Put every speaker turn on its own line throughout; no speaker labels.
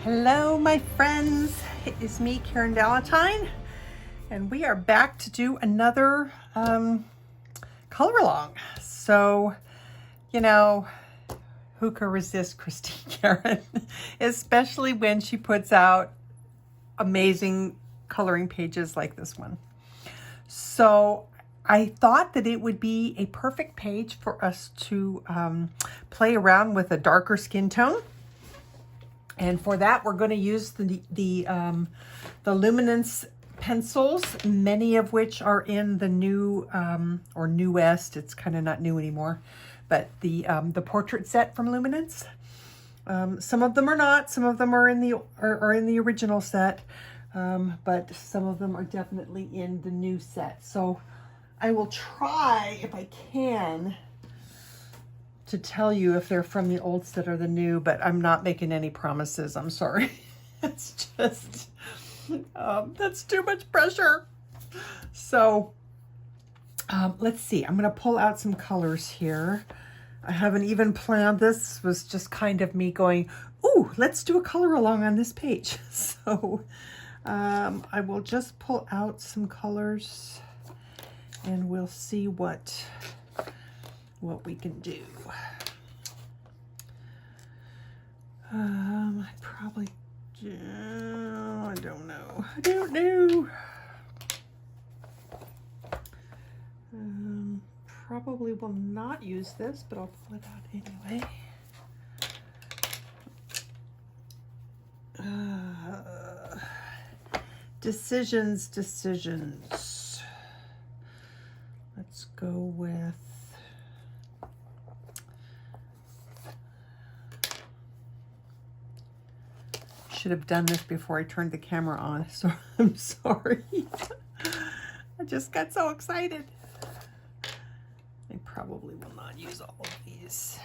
Hello, my friends. It is me, Karron Valentine, and we are back to do another color along. So, you know, who can resist Christine Karron, especially when she puts out amazing coloring pages like this one. So I thought that it would be a perfect page for us to play around with a darker skin tone. And for that, we're going to use the Luminance pencils, many of which are in the new or newest. It's kind of not new anymore, but the portrait set from Luminance. Some of them are not. Some of them are in the original set, but some of them are definitely in the new set. So I will try, if I can, to tell you if they're from the old set or the new, but I'm not making any promises. I'm sorry. It's just, that's too much pressure. So let's see. I'm going to pull out some colors here. I haven't even planned this. This was just kind of me going, ooh, let's do a color along on this page. So I will just pull out some colors and we'll see what we can do. I probably do, I don't know. Probably will not use this, but I'll pull it out anyway. Decisions. Let's go with should have done this before I turned the camera on, so I'm sorry. I just got so excited. I probably will not use all of these,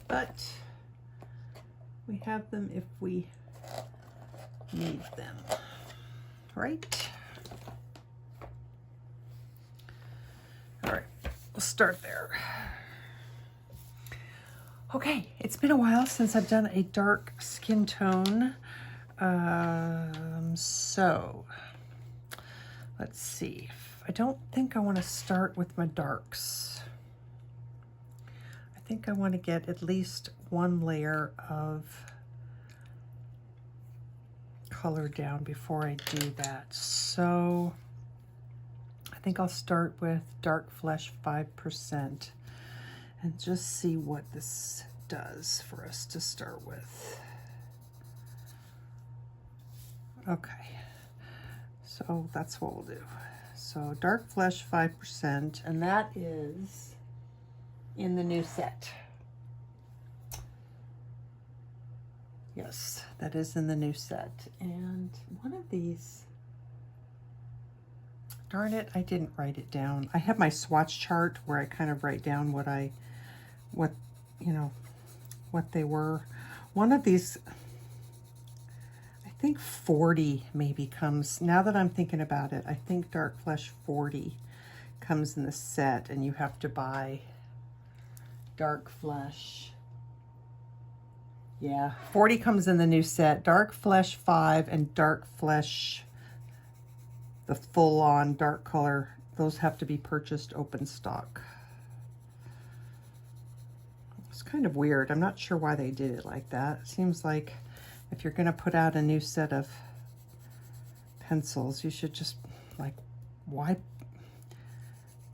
but we have them if we need them, right? All right, we'll start there. Okay, it's been a while since I've done a dark skin tone. So let's see. I don't think I want to start with my darks. I think I want to get at least one layer of color down before I do that. So I think I'll start with Dark Flesh 5%. and just see what this does for us to start with. Okay, so that's what we'll do. So Dark Flesh 5%, and that is in the new set. Yes, that is in the new set. And one of these, darn it, I didn't write it down. I have my swatch chart where I kind of write down what they were. One of these, I think 40 maybe comes, now that I'm thinking about it, I think Dark Flesh 40 comes in the set, and you have to buy Dark Flesh. Yeah, 40 comes in the new set. Dark Flesh 5 and Dark Flesh, the full-on dark color, those have to be purchased open stock. It's kind of weird. I'm not sure why they did it like that. It seems like if you're going to put out a new set of pencils, you should just, like, why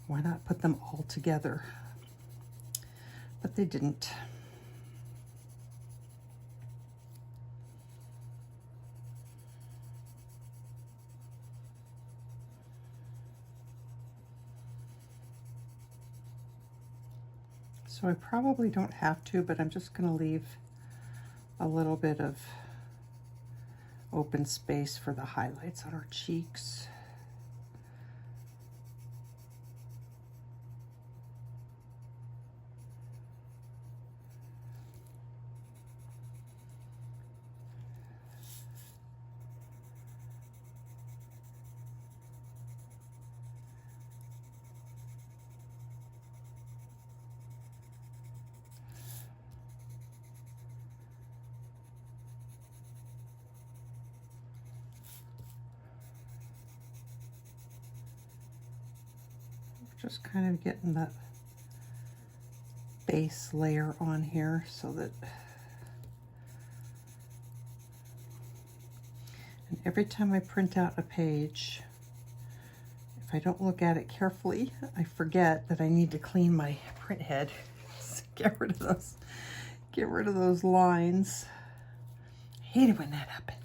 not put them all together? But they didn't. So I probably don't have to, but I'm just going to leave a little bit of open space for the highlights on our cheeks. Just kind of getting that base layer on here so that, and every time I print out a page, if I don't look at it carefully, I forget that I need to clean my print head. Get rid of those lines. I hate it when that happens.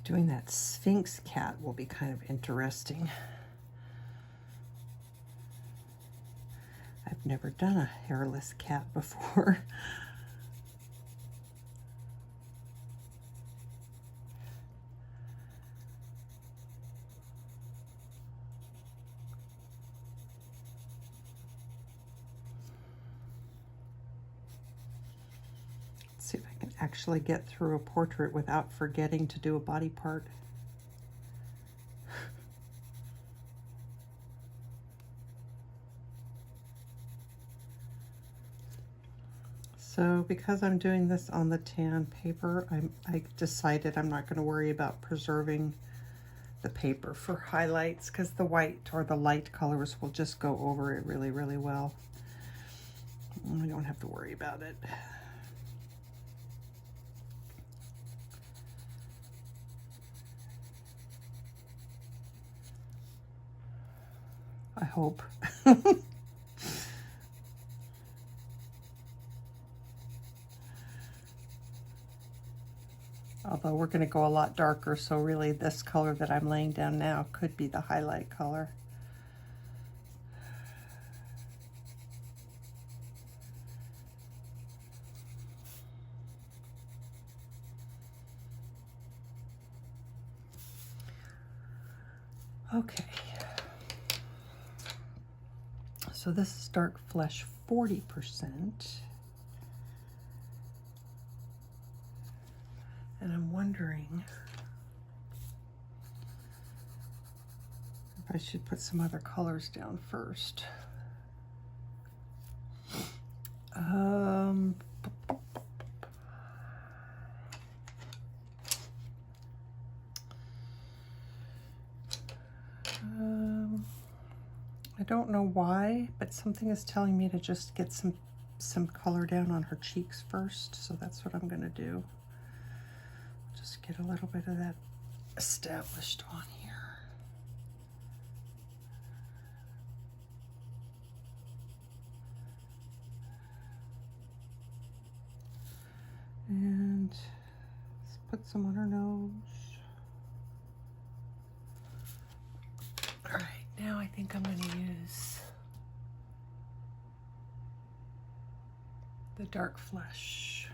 Doing that Sphinx cat will be kind of interesting. I've never done a hairless cat before. See if I can actually get through a portrait without forgetting to do a body part. So because I'm doing this on the tan paper, I decided I'm not going to worry about preserving the paper for highlights because the white or the light colors will just go over it really, really well. We don't have to worry about it. I hope. Although we're going to go a lot darker, so really this color that I'm laying down now could be the highlight color. Okay. So this is Dark Flesh 40%. And I'm wondering if I should put some other colors down first. I don't know why, but something is telling me to just get some color down on her cheeks first, so that's what I'm going to do. Just get a little bit of that established on here. And let's put some on her nose. All right, now I think I'm going to use the Dark Flesh.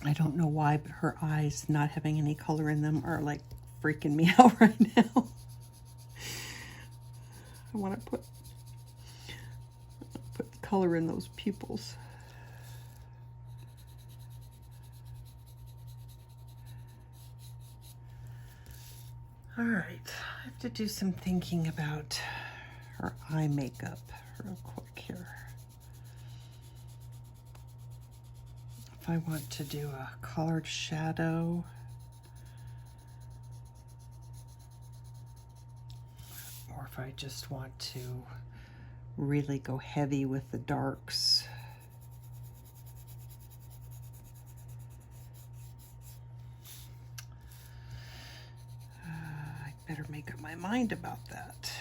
I don't know why, but her eyes not having any color in them are like freaking me out right now. I want to put color in those pupils. All right, I have to do some thinking about her eye makeup real quick here. If I want to do a colored shadow, or if I just want to really go heavy with the darks. I better make up my mind about that.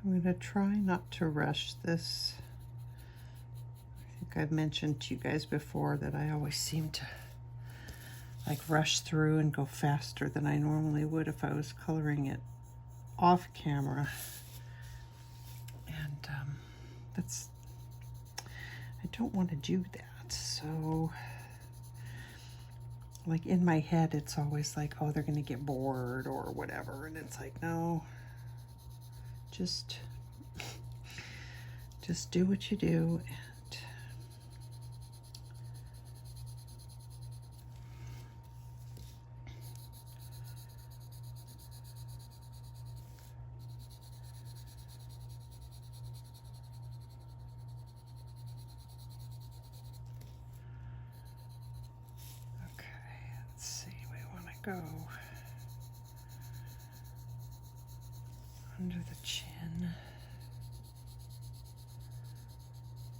I'm going to try not to rush this. I think I've mentioned to you guys before that I always seem to like rush through and go faster than I normally would if I was coloring it off camera. And that's, I don't want to do that. So like in my head, it's always like, oh, they're going to get bored or whatever. And it's like, no. Just do what you do, and okay, let's see, we want to go under the chin.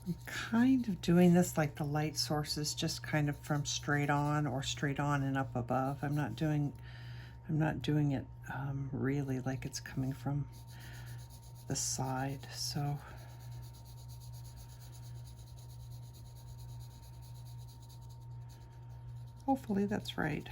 I'm kind of doing this like the light sources, just kind of from straight on or straight on and up above. I'm not doing it really like it's coming from the side. So hopefully that's right.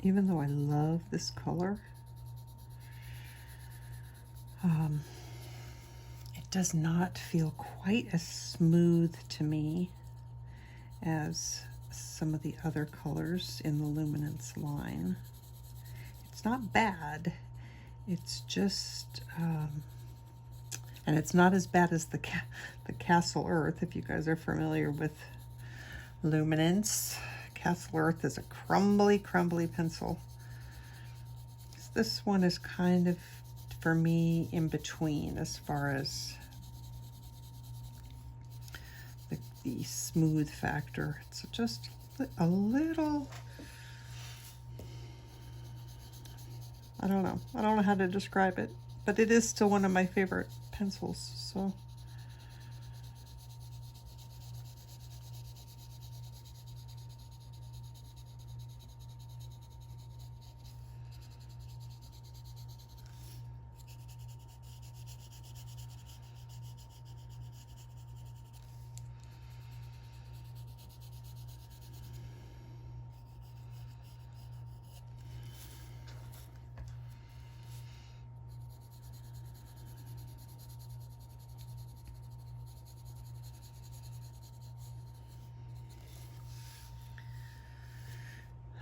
even though I love this color, it does not feel quite as smooth to me as some of the other colors in the Luminance line. It's not bad, it's just, and it's not as bad as the Castle Earth, if you guys are familiar with Luminance. Castle Earth is a crumbly pencil. This one is kind of, for me, in between as far as the smooth factor. It's just a little, I don't know how to describe it, but it is still one of my favorite pencils, so.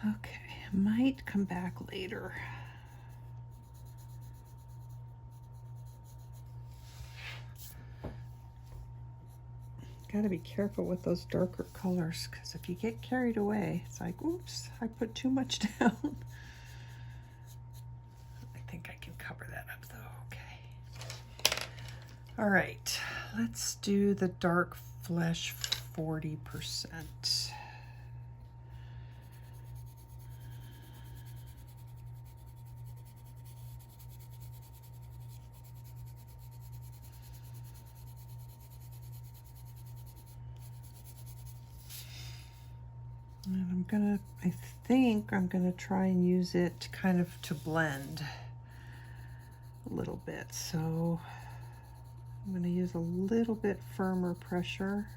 Okay, I might come back later. Got to be careful with those darker colors, because if you get carried away, it's like, oops, I put too much down. I think I can cover that up though, okay. All right, let's do the dark flesh 40%. And I think I'm gonna try and use it kind of to blend a little bit. So I'm gonna use a little bit firmer pressure.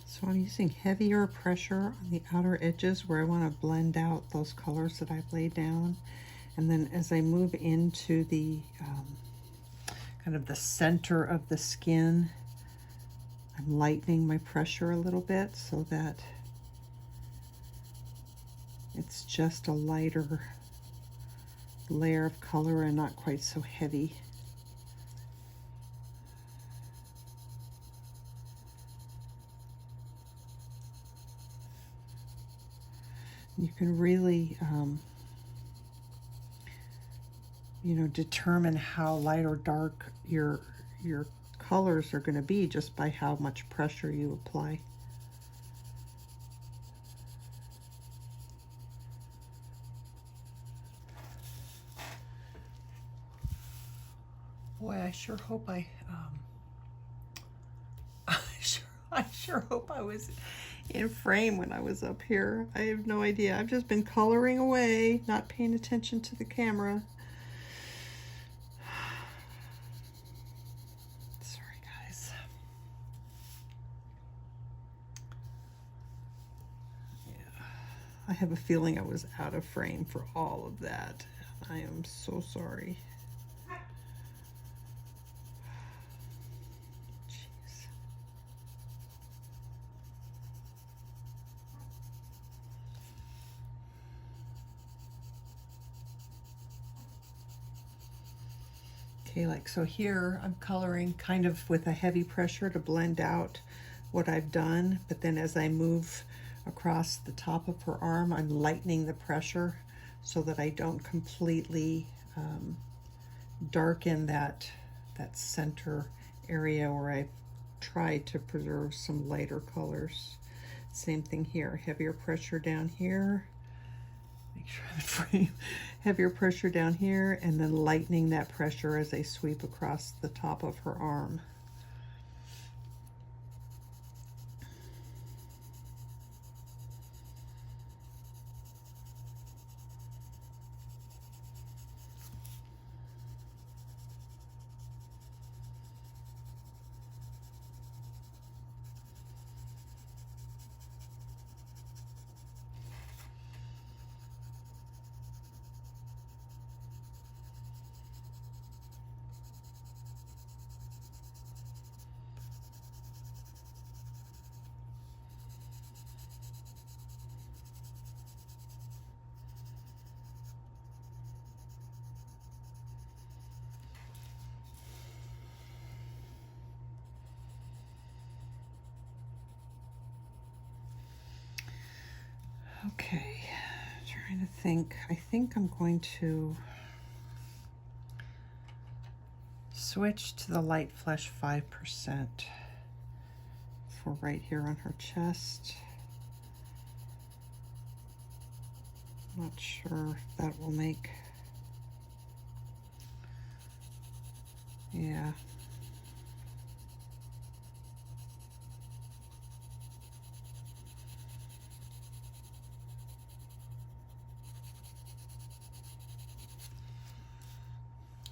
So I'm using heavier pressure on the outer edges where I want to blend out those colors that I've laid down. And then as I move into the kind of the center of the skin, I'm lightening my pressure a little bit so that it's just a lighter layer of color and not quite so heavy. You can really, you know, determine how light or dark your colors are going to be just by how much pressure you apply. Boy, I sure hope I sure hope I was in frame when I was up here. I have no idea. I've just been coloring away, not paying attention to the camera. Sorry, guys. Yeah, I have a feeling I was out of frame for all of that. I am so sorry. Okay, like so here I'm coloring kind of with a heavy pressure to blend out what I've done, but then as I move across the top of her arm, I'm lightening the pressure so that I don't completely darken that center area where I've tried to preserve some lighter colors. Same thing here, heavier pressure down here. Make sure I'm in frame. Heavier pressure down here, and then lightening that pressure as I sweep across the top of her arm. Okay, trying to think. I think I'm going to switch to the Light Flesh 5% for right here on her chest. Not sure if that will make, yeah.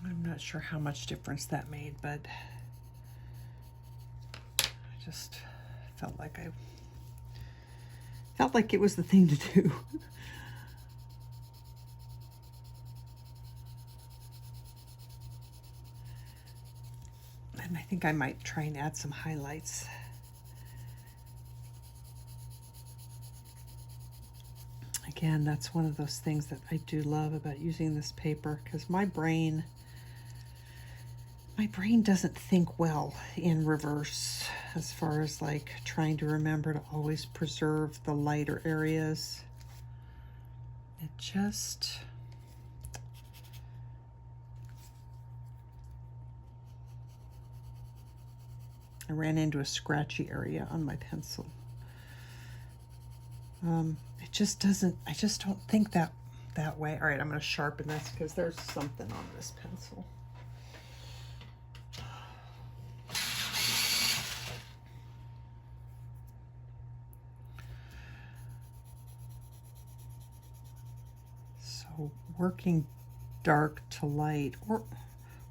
I'm not sure how much difference that made, but I just felt like it was the thing to do. And I think I might try and add some highlights. Again, that's one of those things that I do love about using this paper, because my brain doesn't think well in reverse as far as like trying to remember to always preserve the lighter areas. It just, I ran into a scratchy area on my pencil. It just doesn't, I just don't think that way. All right, I'm going to sharpen this because there's something on this pencil. So working dark to light, or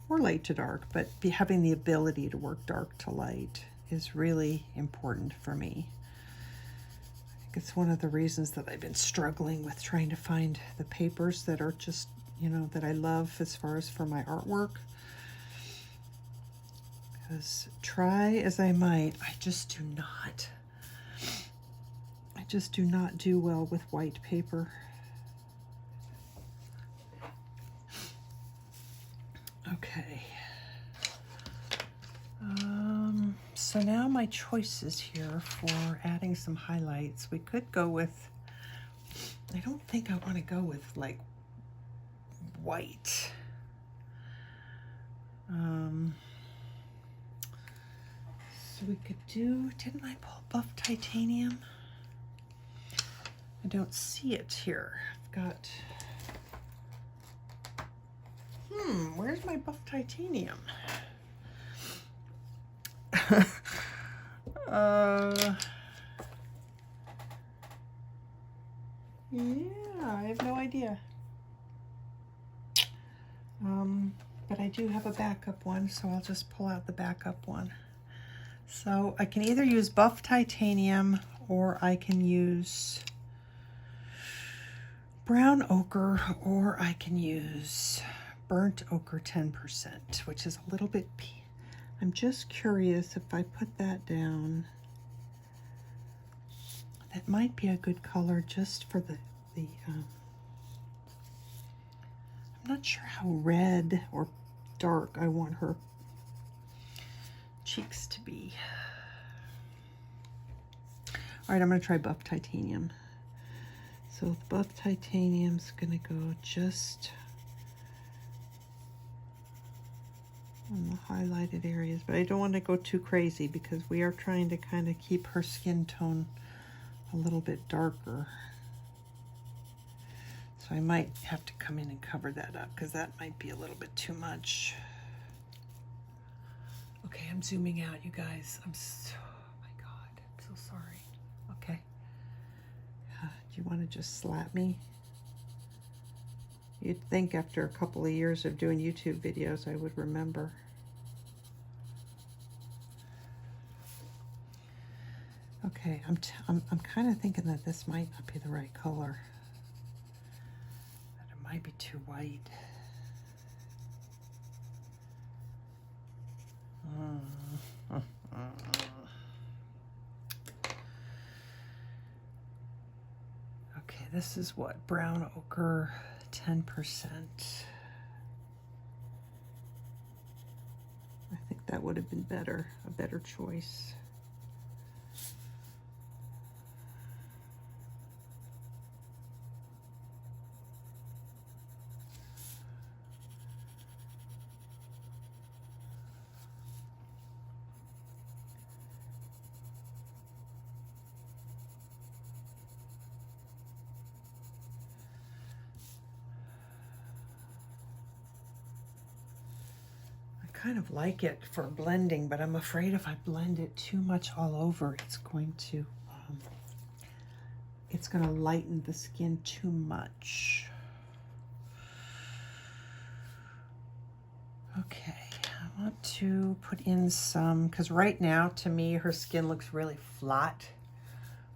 light to dark, but having the ability to work dark to light is really important for me. It's one of the reasons that I've been struggling with trying to find the papers that are just, you know, that I love as far as for my artwork. Because try as I might, I just do not do well with white paper. Okay. So now my choices here for adding some highlights. We could go with, I don't think I want to go with like white. So we could do, didn't I pull buff titanium? I don't see it here. I've got, where's my buff titanium? Yeah, I have no idea. But I do have a backup one, so I'll just pull out the backup one. So I can either use buff titanium or I can use brown ochre, or I can use burnt ochre 10%, which is a little bit, I'm just curious if I put that down, that might be a good color just for the I'm not sure how red or dark I want her cheeks to be. All right, I'm gonna try buff titanium. So the buff titanium's gonna go just on the highlighted areas, but I don't want to go too crazy because we are trying to kind of keep her skin tone a little bit darker. So I might have to come in and cover that up because that might be a little bit too much. Okay, I'm zooming out, you guys. Oh my God, I'm so sorry. Okay. Do you want to just slap me? You'd think after a couple of years of doing YouTube videos, I would remember. Okay, I'm kind of thinking that this might not be the right color. That it might be too white. Okay, this is what, brown ochre 10%. I think that would have been better, a better choice. Kind of like it for blending, but I'm afraid if I blend it too much all over, it's going to lighten the skin too much. Okay, I want to put in some, because right now to me her skin looks really flat,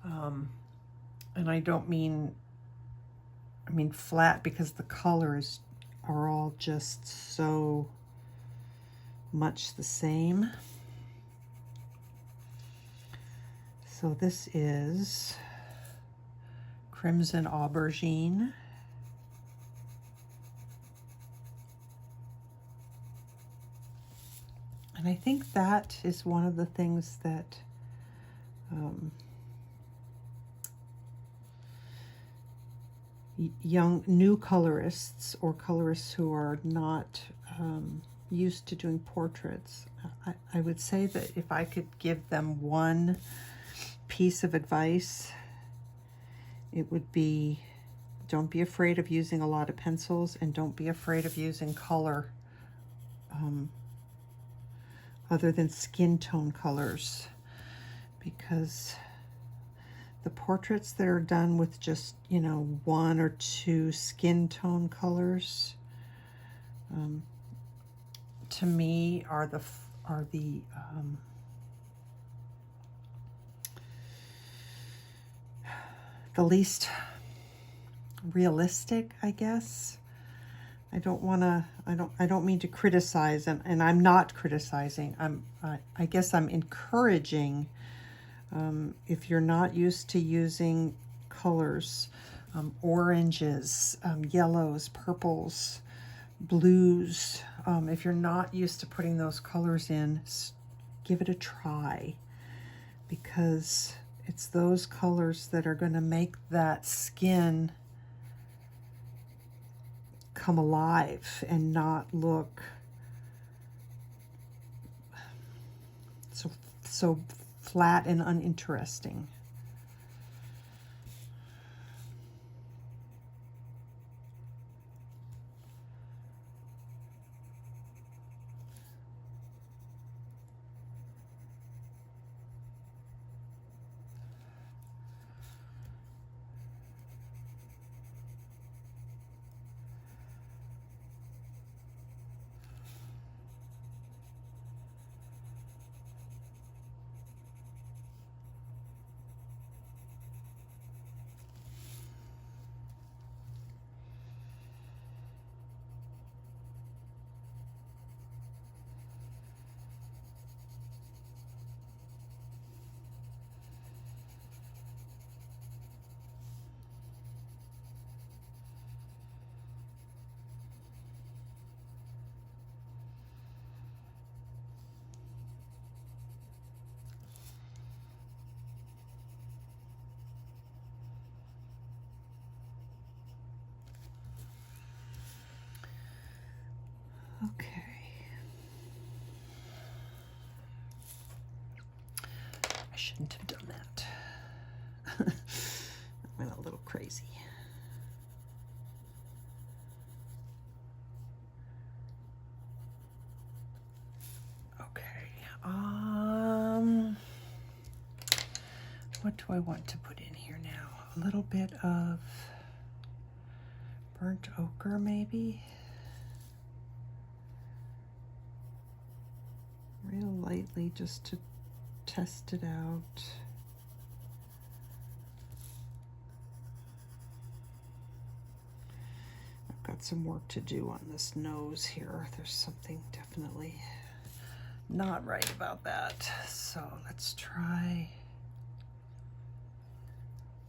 and I don't mean, I mean flat because the colors are all just so much the same. So this is Crimson Aubergine. And I think that is one of the things that new colorists or colorists who are not used to doing portraits, I would say that if I could give them one piece of advice, it would be, don't be afraid of using a lot of pencils, and don't be afraid of using color other than skin tone colors, because the portraits that are done with just, you know, one or two skin tone colors, to me are the least realistic, I guess. I don't mean to criticize, and I'm not criticizing. I guess I'm encouraging, if you're not used to using colors, oranges, yellows, purples, blues, If you're not used to putting those colors in, give it a try, because it's those colors that are going to make that skin come alive and not look so flat and uninteresting. Okay. I shouldn't have done that. I went a little crazy. Okay. What do I want to put in here now? A little bit of burnt ochre, maybe? Real lightly, just to test it out. I've got some work to do on this nose here. There's something definitely not right about that. So let's try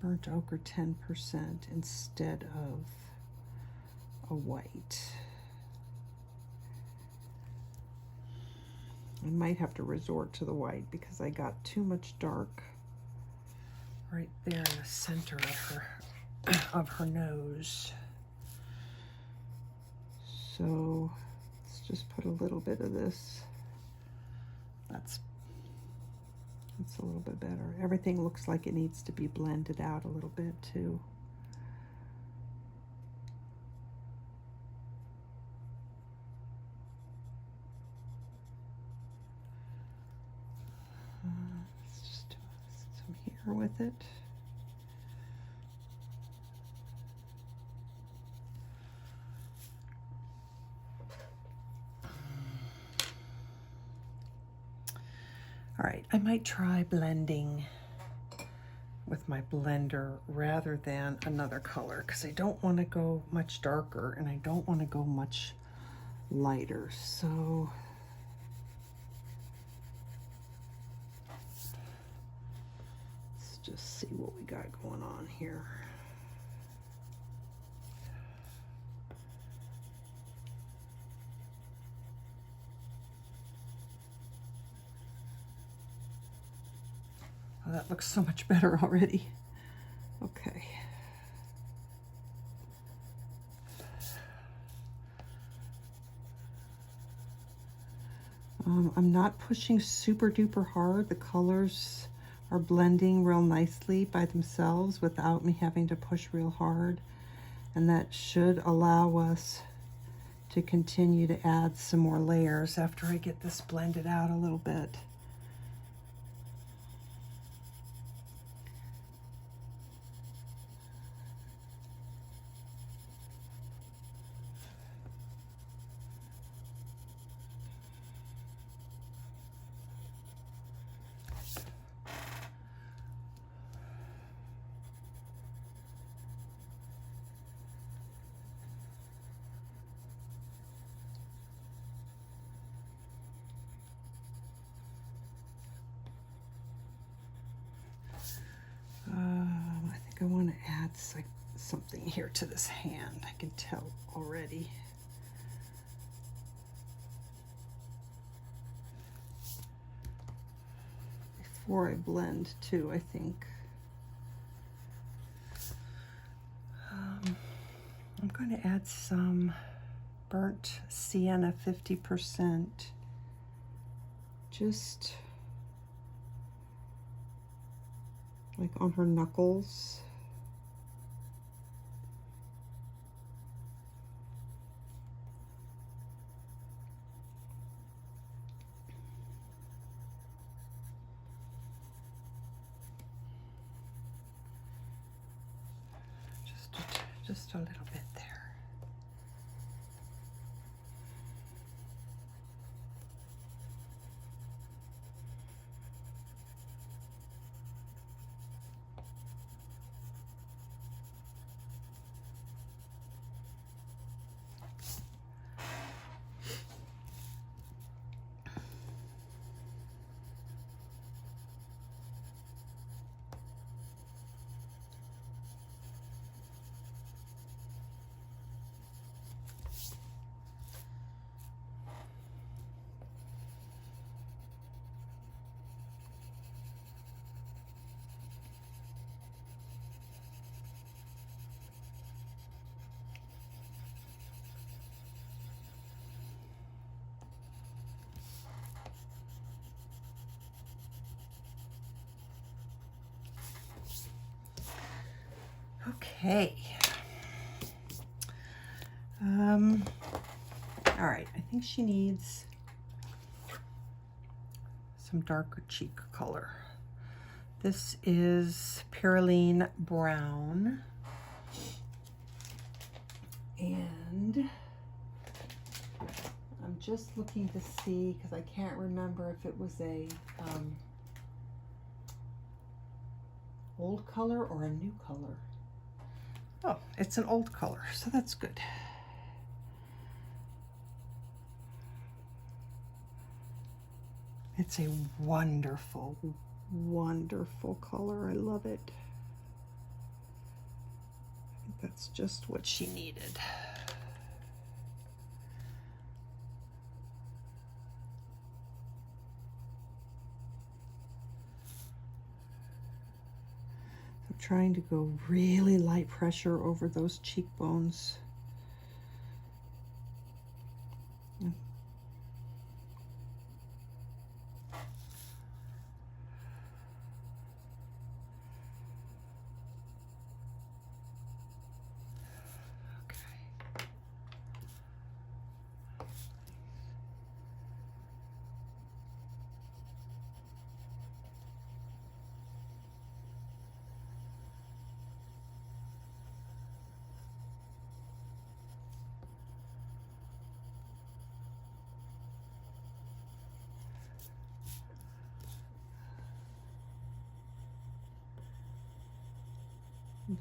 burnt ochre 10% instead of a white. I might have to resort to the white because I got too much dark right there in the center of her nose. So let's just put a little bit of this. That's a little bit better. Everything looks like it needs to be blended out a little bit too. With it. All right, I might try blending with my blender rather than another color, because I don't want to go much darker and I don't want to go much lighter. So just see what we got going on here. Oh, that looks so much better already. Okay. I'm not pushing super duper hard. The colors are blending real nicely by themselves without me having to push real hard, and that should allow us to continue to add some more layers after I get this blended out a little bit. I want to add something here to this hand. I can tell already. before I blend too, I think. I'm going to add some burnt sienna 50%, just like on her knuckles. Just a little bit there. Okay. All right, I think she needs some darker cheek color. This is Perylene Brown. And I'm just looking to see, because I can't remember if it was a old color or a new color. Oh, it's an old color, so that's good. It's a wonderful, wonderful color. I love it. I think that's just what she needed. I'm trying to go really light pressure over those cheekbones.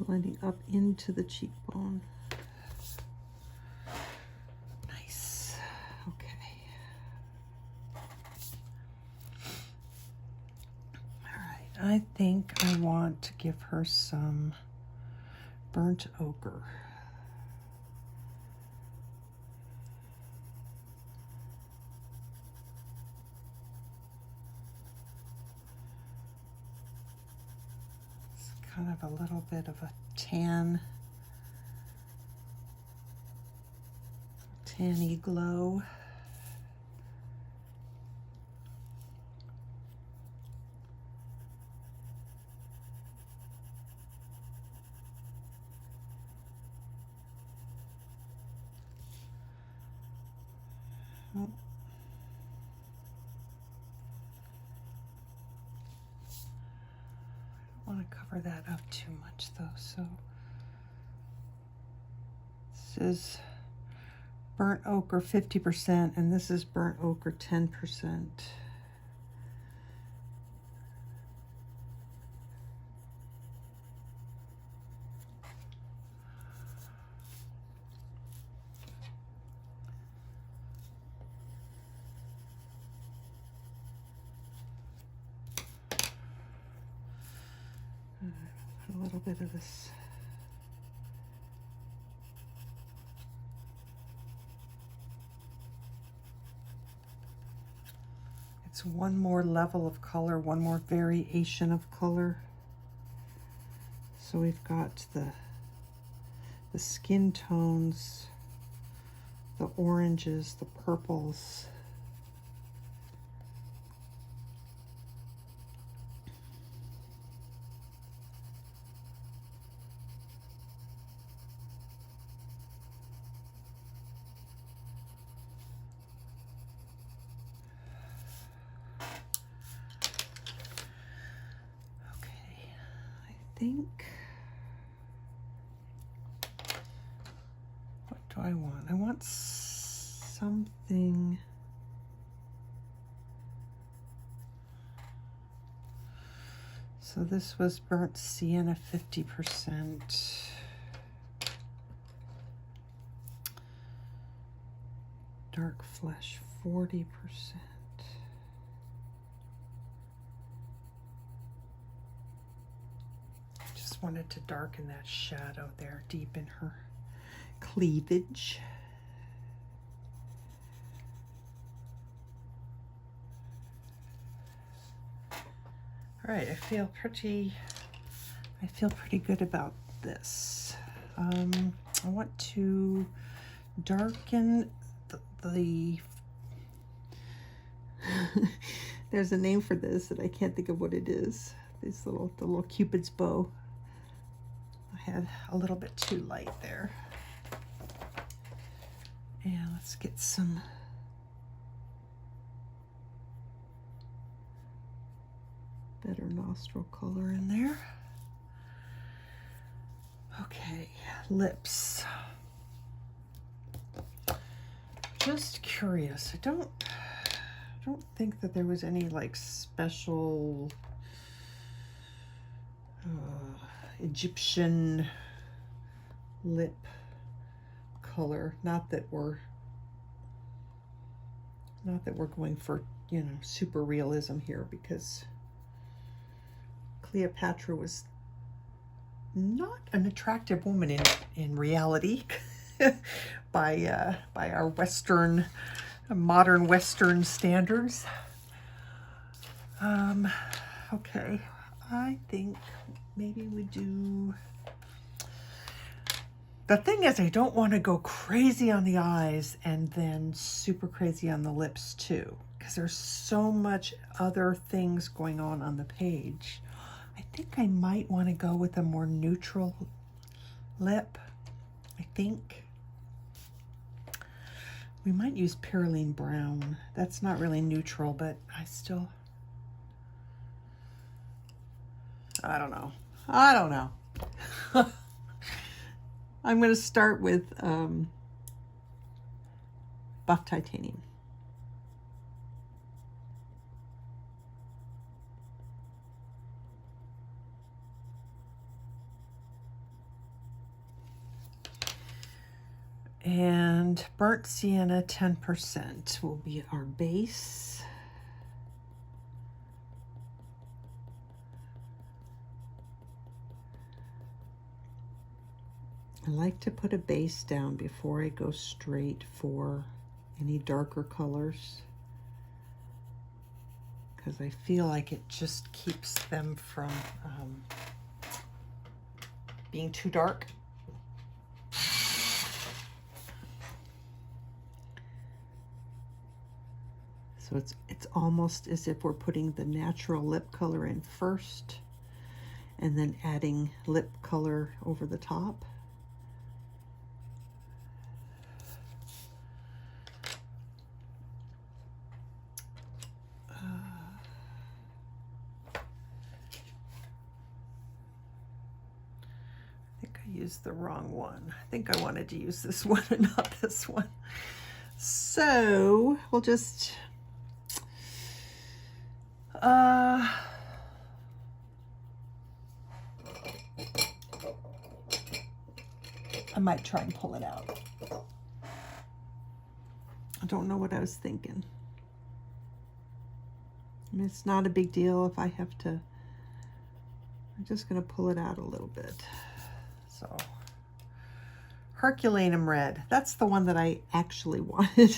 Blending up into the cheekbone. Nice. Okay. All right. I think I want to give her some burnt ochre. Kind of a little bit of a tanny glow. Oh. I want to cover that up too much though, so this is burnt ochre 50% and this is burnt ochre 10%. A little bit of this. It's one more level of color, one more variation of color. So we've got the skin tones, the oranges, the purples. What do I want? I want something. So this was burnt sienna 50%. Dark flesh 40%. Wanted to darken that shadow there deep in her cleavage. All right, I feel pretty good about this. I want to darken the there's a name for this and I can't think of what it is. The little Cupid's bow. I had a little bit too light there. And let's get some better nostril color in there. Okay, lips. Just curious. I don't think that there was any like special Egyptian lip color. Not that we're going for, you know, super realism here, because Cleopatra was not an attractive woman in reality by our Western, modern Western standards. Okay, I think maybe we do. The thing is, I don't want to go crazy on the eyes and then super crazy on the lips too, because there's so much other things going on the page. I think I might want to go with a more neutral lip. I think we might use Perylene Brown. That's not really neutral, but I don't know. I'm going to start with Buff Titanium. And Burnt Sienna 10% will be our base. I like to put a base down before I go straight for any darker colors, because I feel like it just keeps them from being too dark. So it's almost as if we're putting the natural lip color in first and then adding lip color over the top. The wrong one. I think I wanted to use this one and not this one. So we'll just I might try and pull it out. I don't know what I was thinking. I mean, it's not a big deal if I have to. I'm just going to pull it out a little bit. So, Herculanum Red. That's the one that I actually wanted.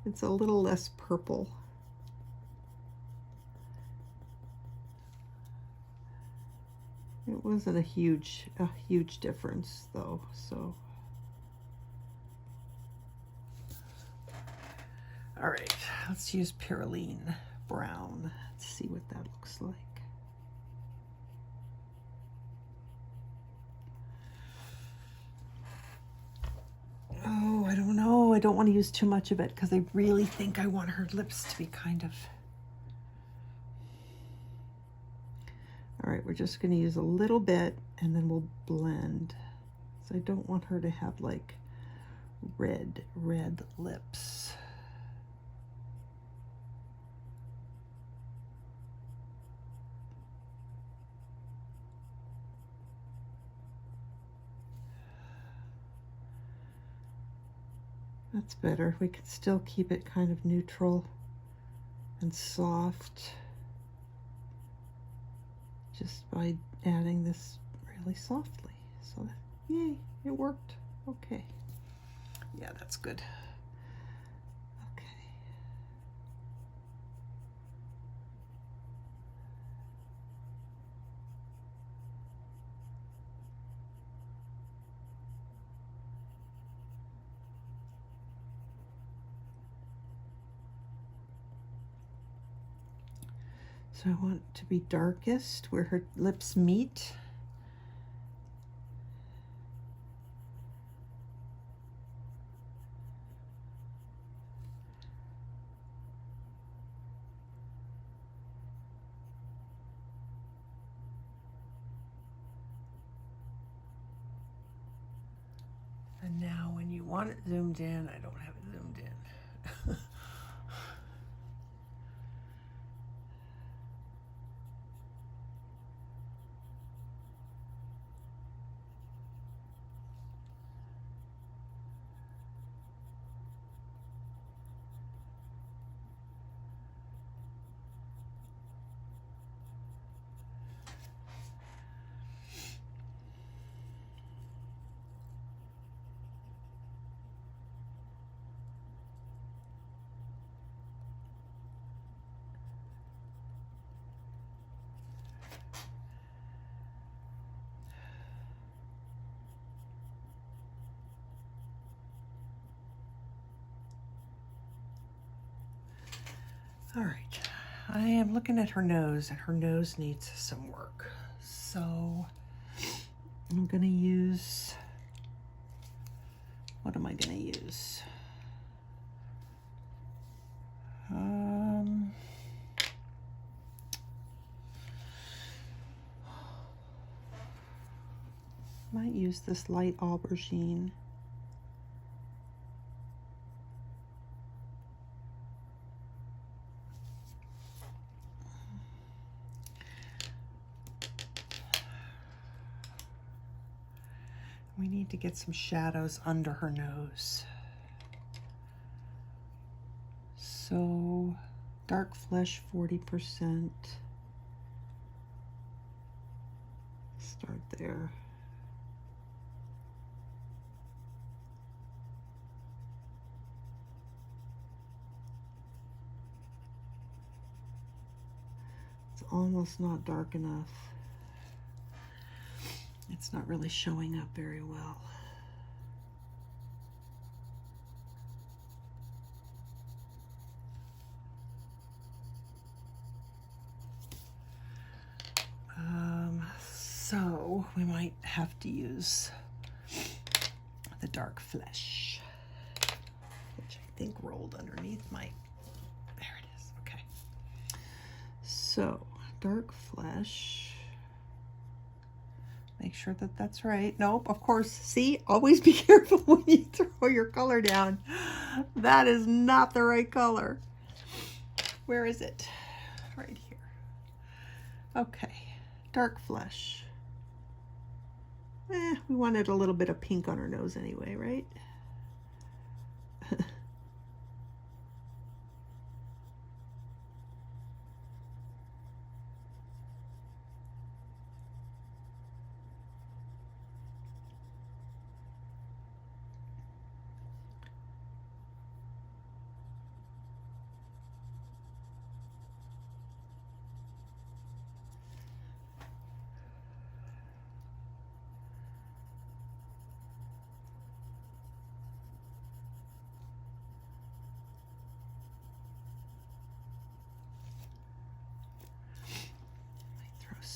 It's a little less purple. wasn't a huge difference though, so. All right, let's use Perylene Brown. Let's see what that looks like. Oh, I don't know. I don't want to use too much of it because I really think I want her lips to be kind of... All right, we're just going to use a little bit and then we'll blend. So I don't want her to have like red lips. That's better. We can still keep it kind of neutral and soft just by adding this really softly. So, yay, it worked. Okay. Yeah, that's good. Okay. So I want it to be darkest where her lips meet. And now when you want it zoomed in, I don't have it zoomed in. All right, I am looking at her nose and her nose needs some work. So I'm gonna use, what am I gonna use? Might use this Ligh Aubergine. We need to get some shadows under her nose. So dark flesh 40%. Start there. It's almost not dark enough. It's not really showing up very well. So we might have to use the dark flesh, which I think rolled underneath my, there it is, okay. So dark flesh. Make sure that that's right. Nope, of course. See, always be careful when you throw your color down. That is not the right color. Where is it? Right here. Okay, dark flesh. We wanted a little bit of pink on her nose anyway, right?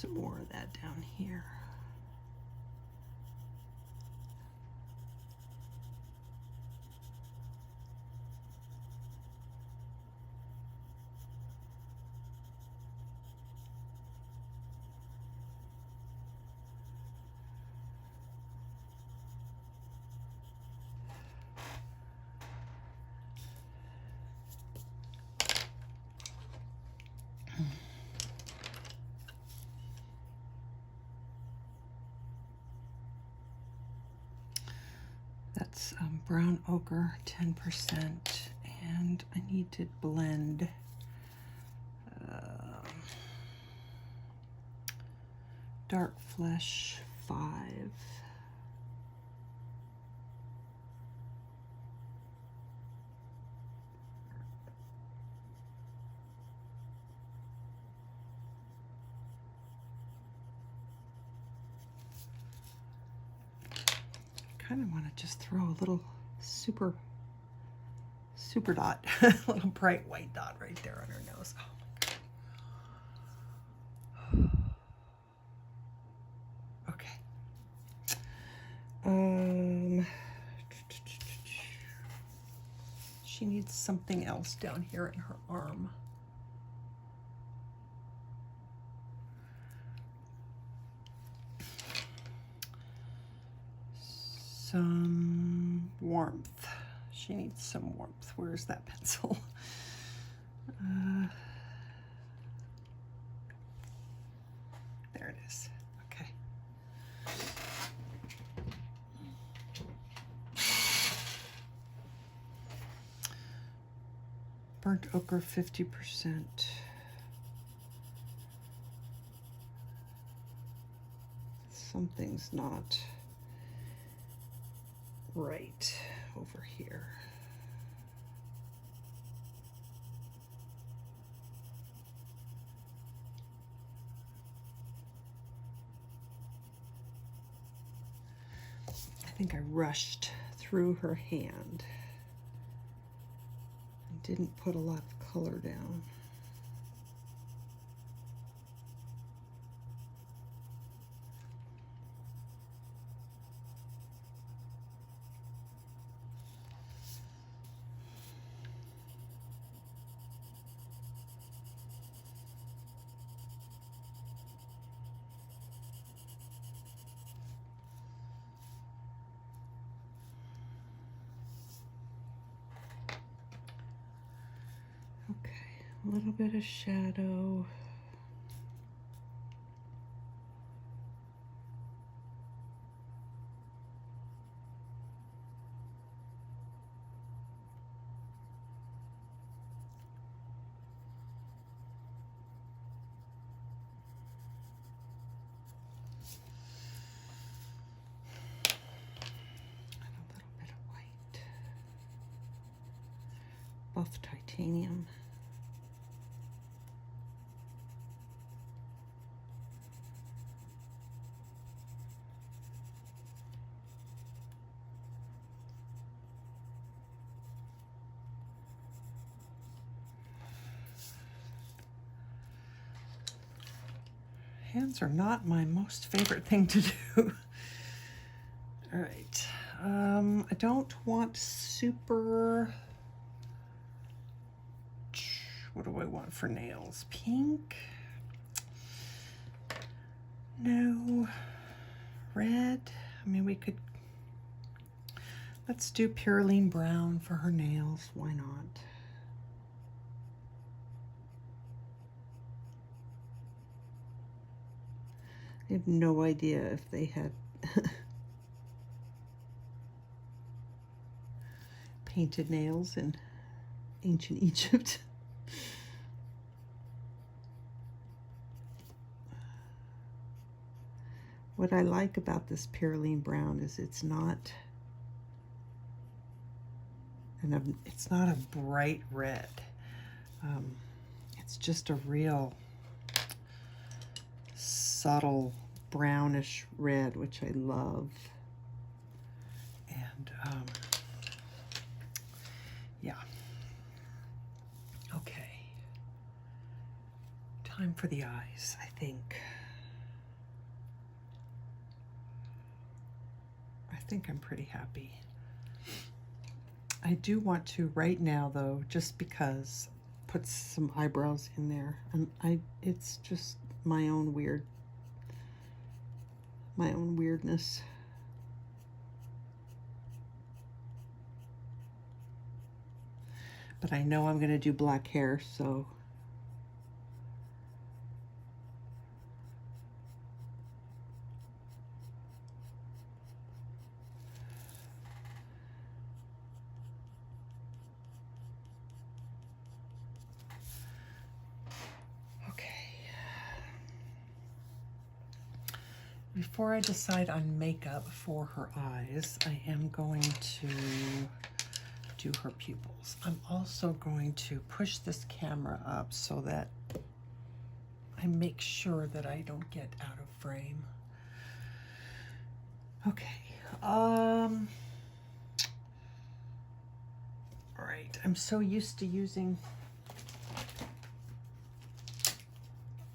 some more of that down here. That's brown ochre, 10%, and I need to blend dark flesh 5. Kind of want to just throw a little super dot, a little bright white dot right there on her nose. Oh my God. Okay. She needs something else down here in her arm. Some warmth. She needs some warmth. Where's that pencil? There it is. Okay. Burnt ochre 50%. Something's not right over here. I think I rushed through her hand and didn't put a lot of color down. A little bit of shadow. And a little bit of white. Buff titanium. Hands are not my most favorite thing to do. All right. I don't want super... What do I want for nails? Pink? No. Red? I mean, we could... Let's do Perylene Brown for her nails. Why not? I have no idea if they had painted nails in ancient Egypt. What I like about this Perylene Brown is it's not a bright red. It's just a real subtle brownish red, which I love. And yeah. Okay. Time for the eyes, I think. think I'm pretty happy. I do want to right now though, just because, put some eyebrows in there. And it's just my own weirdness. But I know I'm gonna do black hair, so before I decide on makeup for her eyes, I am going to do her pupils. I'm also going to push this camera up so that I make sure that I don't get out of frame. Okay. All right. I'm so used to using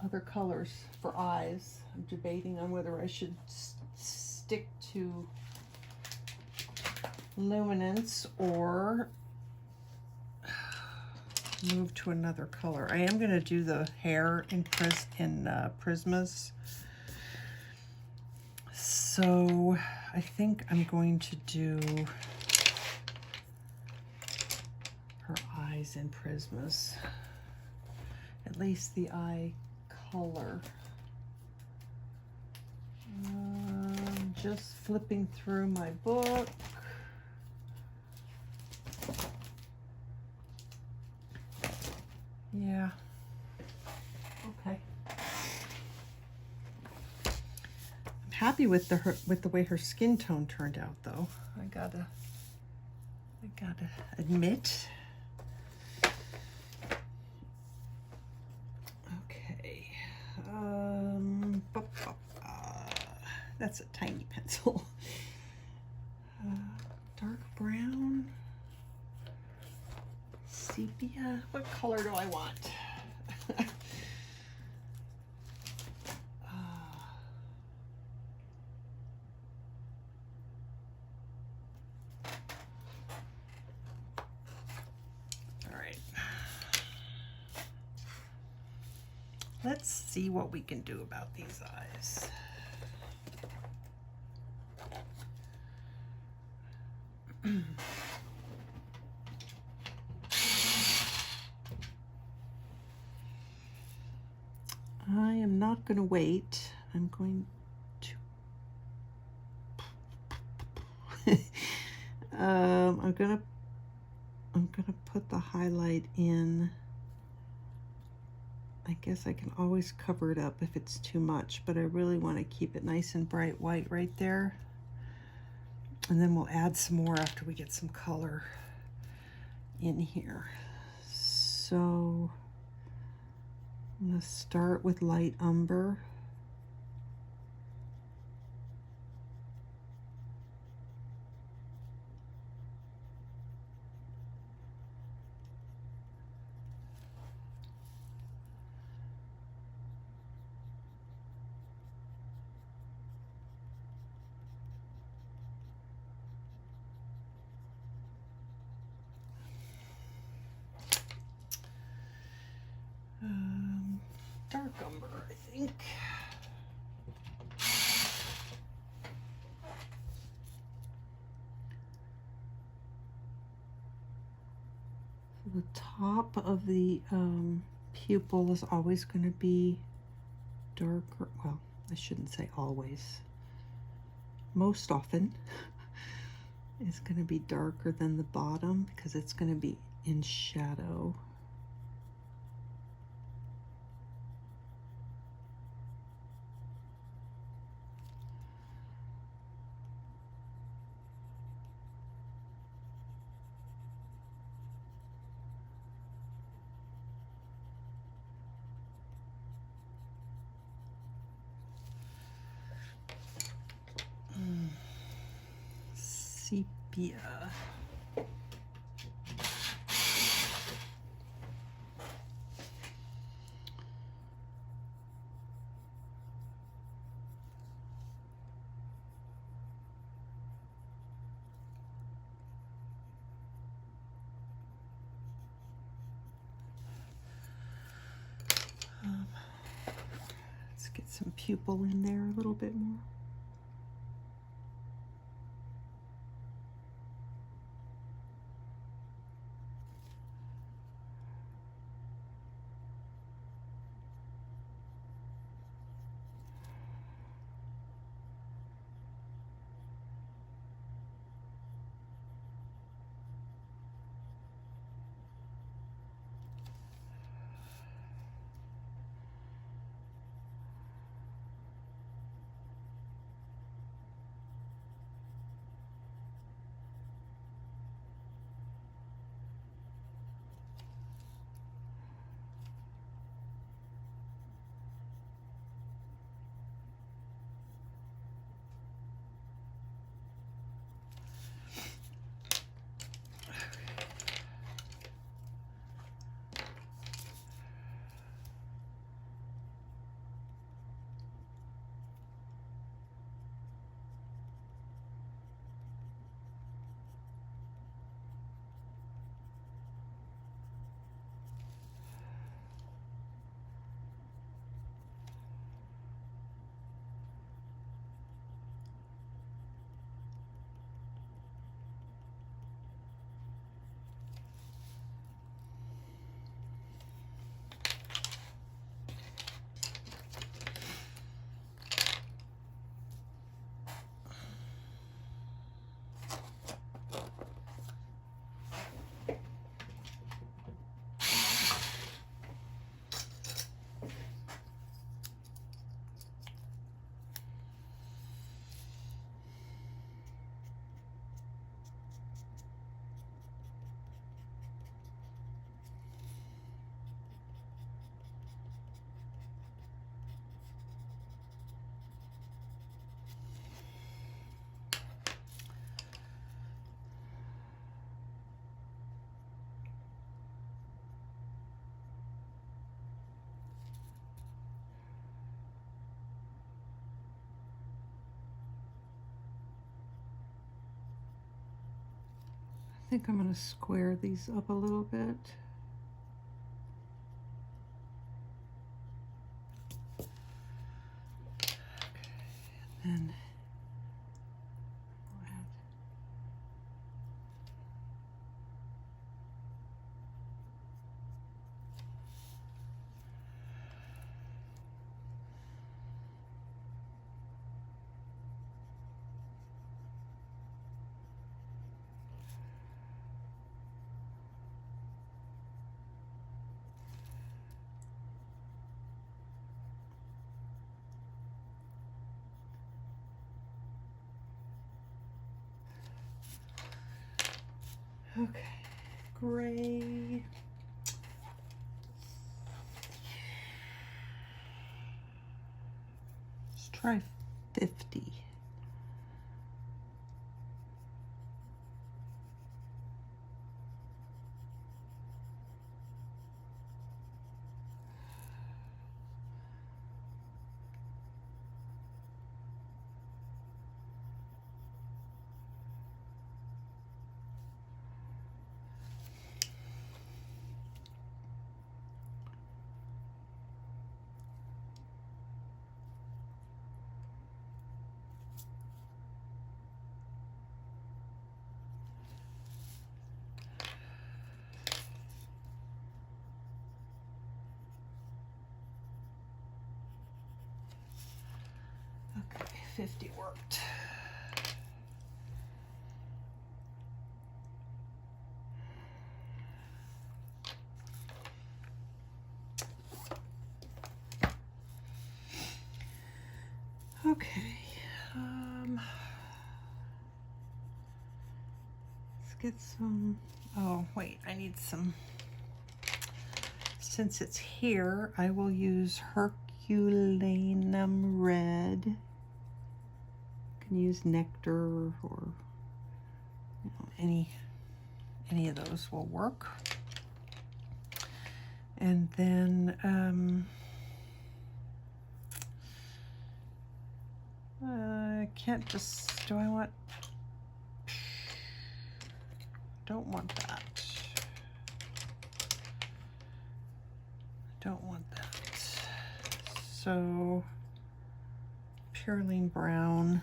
other colors for eyes. I'm debating on whether I should stick to Luminance or move to another color. I am going to do the hair in Prismas. So I think I'm going to do her eyes in Prismas. At least the eye color. Just flipping through my book. Yeah. Okay. I'm happy with the way her skin tone turned out, though. I gotta admit. Okay. That's a tiny pencil. Dark brown. Sepia. What color do I want? All right. Let's see what we can do about these eyes. I am not going to wait. I'm going to I'm gonna put the highlight in. I guess I can always cover it up if it's too much, but I really want to keep it nice and bright white right there. And then we'll add some more after we get some color in here. So I'm going to start with light umber. Dark umber, I think. So the top of the pupil is always going to be darker. Well, I shouldn't say always. Most often is going to be darker than the bottom because it's going to be in shadow. Sepia. get some pupil in there a little bit more. I think I'm going to square these up a little bit. Okay, and then okay, gray. Let's try 50. Okay, 50 worked. Okay, let's get some, oh wait, I need some, since it's here, I will use Herculanum Red. You can use Nectar or any of those will work. And then I can't just, do I want, don't want that. Don't want that. So Perylene Brown.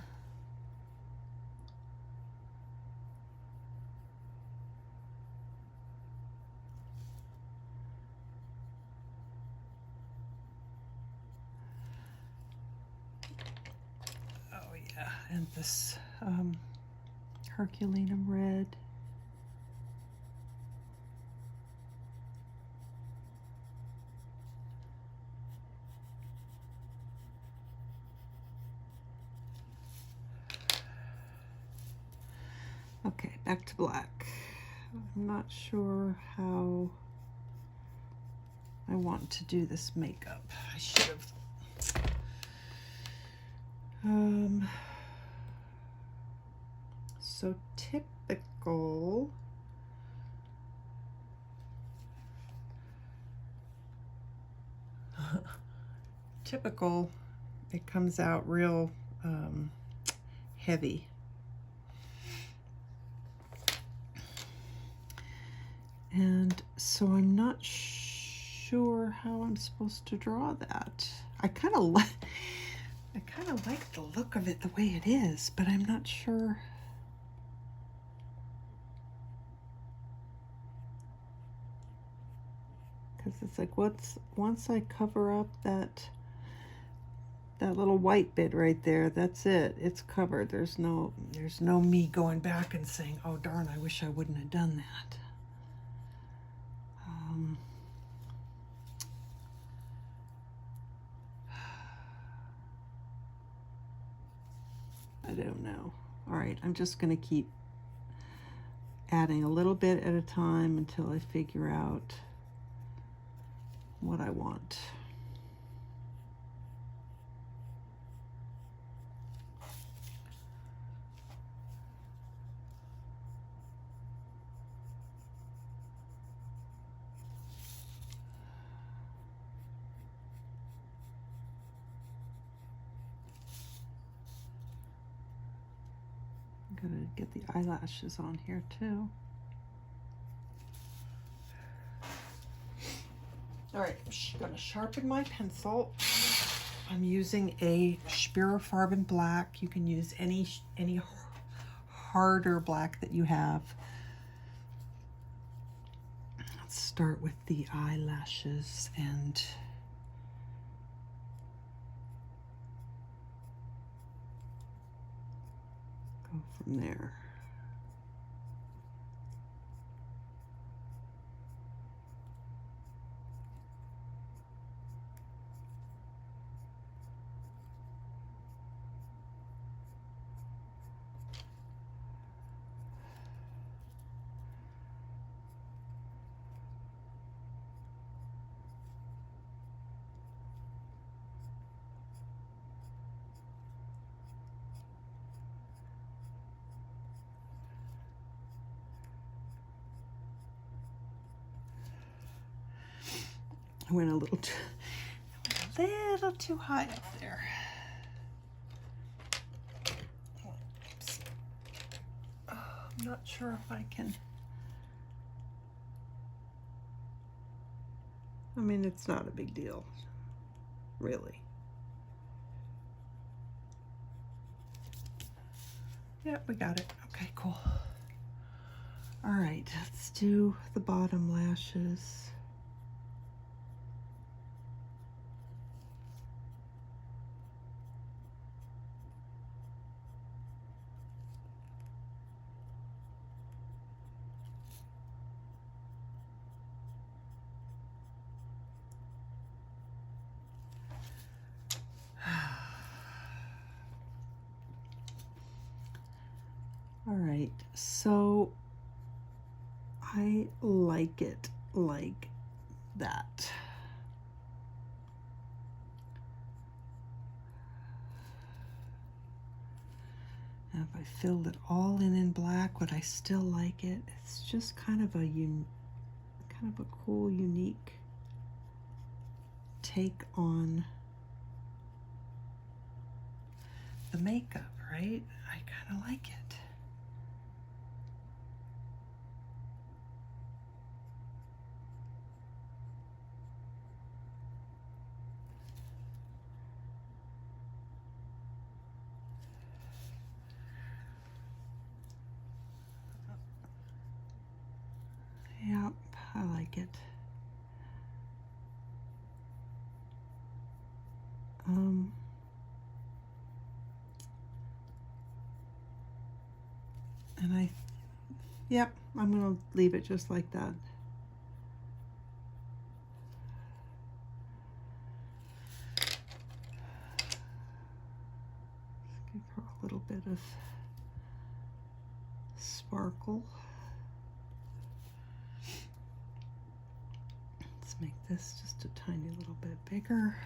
Oh yeah, and this Herculanum Red. Okay, back to black. I'm not sure how I want to do this makeup. I should have. So typical. Typical, it comes out real heavy. And so I'm not sure how I'm supposed to draw that. I kind of like the look of it the way it is, but I'm not sure. Because it's like once I cover up that little white bit right there, that's it. It's covered. There's no me going back and saying, oh darn, I wish I wouldn't have done that. I don't know. All right, I'm just gonna keep adding a little bit at a time until I figure out what I want. I'm gonna get the eyelashes on here too. All right, I'm gonna sharpen my pencil. I'm using a Schpirerr Farben black. You can use any harder black that you have. Let's start with the eyelashes and go from there. I went a little too high up there. Oops. Oh, I'm not sure if I can. I mean, it's not a big deal, really. Yep, we got it. Okay, cool. All right, let's do the bottom lashes. All right, so I like it like that. Now if I filled it all in black, would I still like it? It's just kind of a cool, unique take on the makeup, right? I kind of like it. like it. And yep, I'm gonna leave it just like that. Give her a little bit of sparkle. Let's make this just a tiny little bit bigger.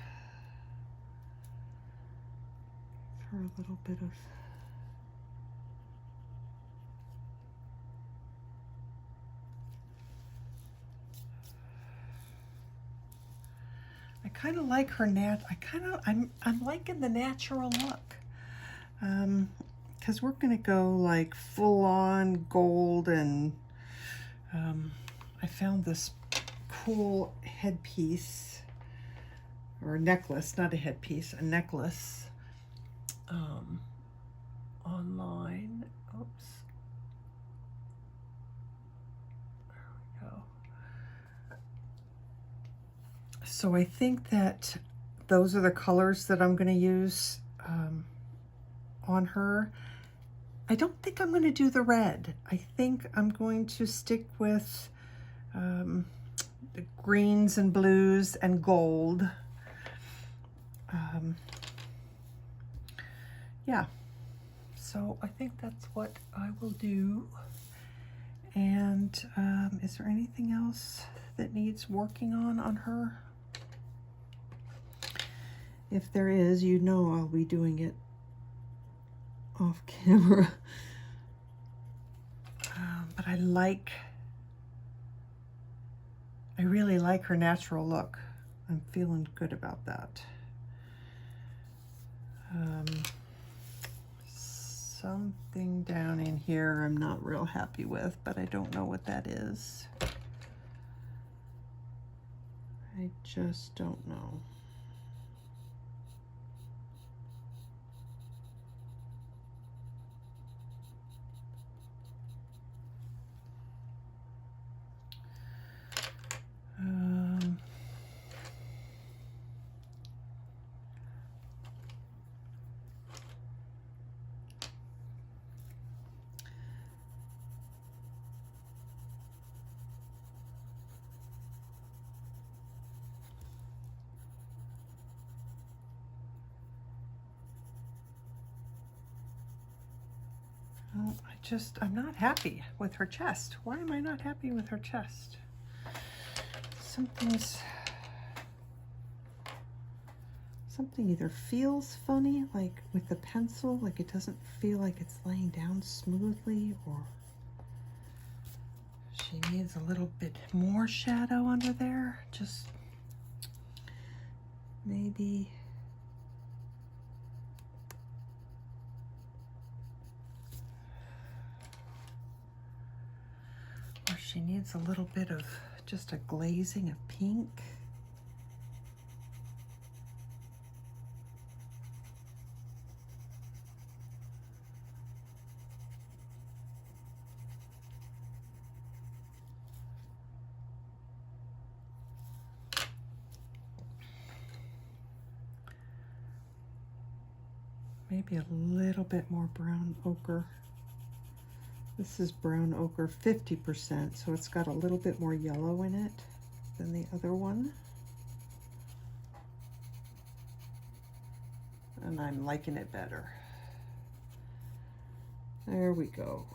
Give her a little bit of I kind of like her I'm liking the natural look. Because we're gonna go like full on gold, and I found this cool headpiece or necklace, not a headpiece, a necklace online. Oops. There we go. So I think that those are the colors that I'm going to use on her. I don't think I'm going to do the red. I think I'm going to stick with the greens and blues and gold. Yeah, so I think that's what I will do. And is there anything else that needs working on her? If there is, you know I'll be doing it off camera. But I really like her natural look. I'm feeling good about that. Something down in here I'm not real happy with, but I don't know what that is. I just don't know. I'm not happy with her chest. Why am I not happy with her chest? Something either feels funny, like with the pencil, like it doesn't feel like it's laying down smoothly, or she needs a little bit more shadow under there. Just maybe. Or she needs a little bit of just a glazing of pink. Maybe a little bit more brown ochre. This is brown ochre 50%, so it's got a little bit more yellow in it than the other one. And I'm liking it better. There we go.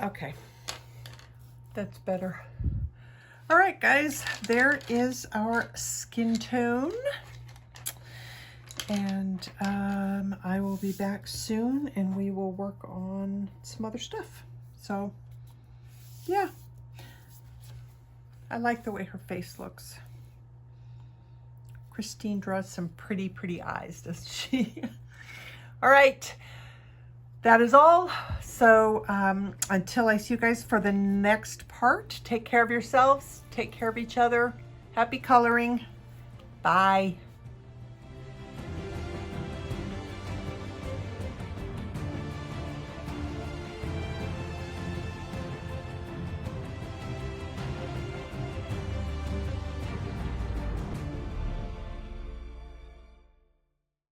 Okay, that's better. All right, guys, there is our skin tone. And I will be back soon and we will work on some other stuff. So, yeah. I like the way her face looks. Christine draws some pretty, pretty eyes, doesn't she? All right, that is all. So until I see you guys for the next part, take care of yourselves, take care of each other. Happy coloring. Bye.